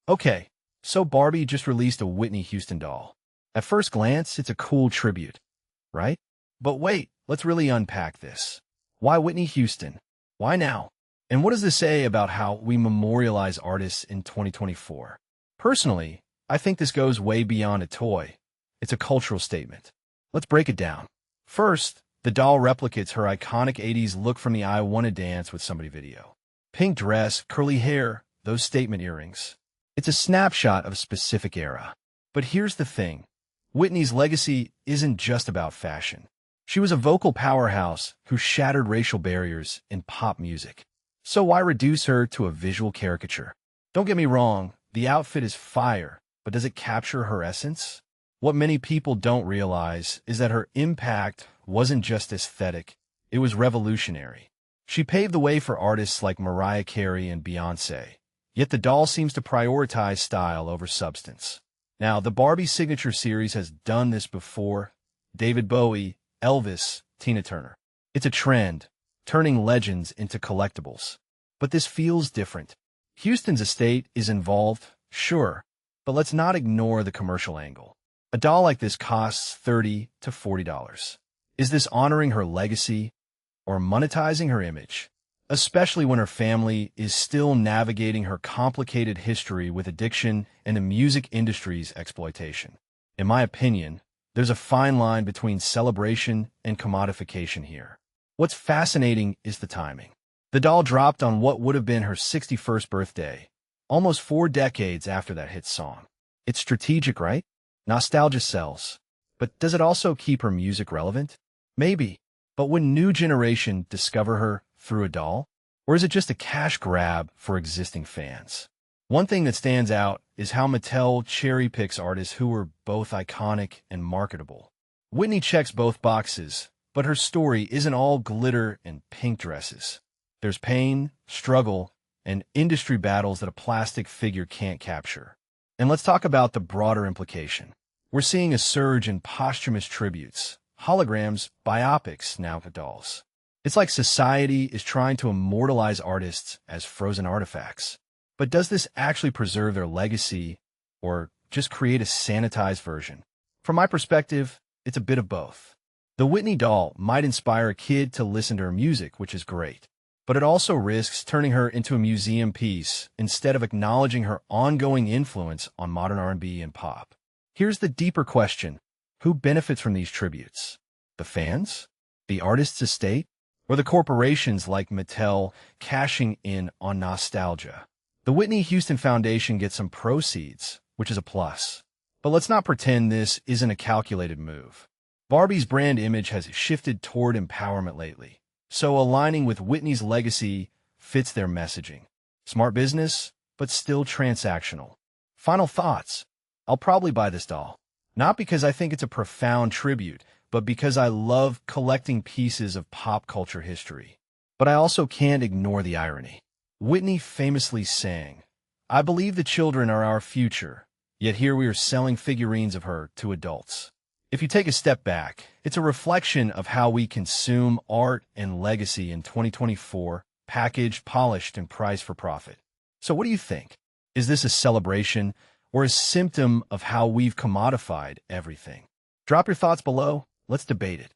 Okay, so Barbie just released a Whitney Houston doll. At first glance, it's a cool tribute, right? But wait, let's really unpack this. Why Whitney Houston? Why now? And what does this say about how we memorialize artists in 2024? Personally, I think this goes way beyond a toy. It's a cultural statement. Let's break it down. First, the doll replicates her iconic 80s look from the I Wanna Dance with Somebody video. Pink dress, curly hair, those statement earrings. It's a snapshot of a specific era. But here's the thing. Whitney's legacy isn't just about fashion. She was a vocal powerhouse who shattered racial barriers in pop music. So why reduce her to a visual caricature? Don't get me wrong, the outfit is fire, but does it capture her essence? What many people don't realize is that her impact wasn't just aesthetic, it was revolutionary. She paved the way for artists like Mariah Carey and Beyoncé, yet the doll seems to prioritize style over substance. Now, the Barbie Signature Series has done this before. David Bowie, Elvis, Tina Turner. It's a trend, turning legends into collectibles. But this feels different. Houston's estate is involved, sure, but let's not ignore the commercial angle. A doll like this costs $30 to $40. Is this honoring her legacy or monetizing her image? Especially when her family is still navigating her complicated history with addiction and the music industry's exploitation. In my opinion, there's a fine line between celebration and commodification here. What's fascinating is the timing. The doll dropped on what would have been her 61st birthday, almost 4 decades after that hit song. It's strategic, right? Nostalgia sells. But does it also keep her music relevant? Maybe. But would new generation discover her through a doll? Or is it just a cash grab for existing fans? One thing that stands out is how Mattel cherry-picks artists who were both iconic and marketable. Whitney checks both boxes, but her story isn't all glitter and pink dresses. There's pain, struggle, and industry battles that a plastic figure can't capture. And let's talk about the broader implication. We're seeing a surge in posthumous tributes, holograms, biopics now to dolls. It's like society is trying to immortalize artists as frozen artifacts. But does this actually preserve their legacy or just create a sanitized version? From my perspective, it's a bit of both. The Whitney doll might inspire a kid to listen to her music, which is great. But it also risks turning her into a museum piece instead of acknowledging her ongoing influence on modern R&B and pop. Here's the deeper question. Who benefits from these tributes? The fans? The artist's estate? Or the corporations like Mattel cashing in on nostalgia? The Whitney Houston Foundation gets some proceeds, which is a plus. But let's not pretend this isn't a calculated move. Barbie's brand image has shifted toward empowerment lately, so aligning with Whitney's legacy fits their messaging. Smart business, but still transactional. Final thoughts. I'll probably buy this doll. Not because I think it's a profound tribute, but because I love collecting pieces of pop culture history. But I also can't ignore the irony. Whitney famously sang, "I believe the children are our future," yet here we are selling figurines of her to adults. If you take a step back, it's a reflection of how we consume art and legacy in 2024, packaged, polished, and priced for profit. So what do you think? Is this a celebration or a symptom of how we've commodified everything? Drop your thoughts below. Let's debate it.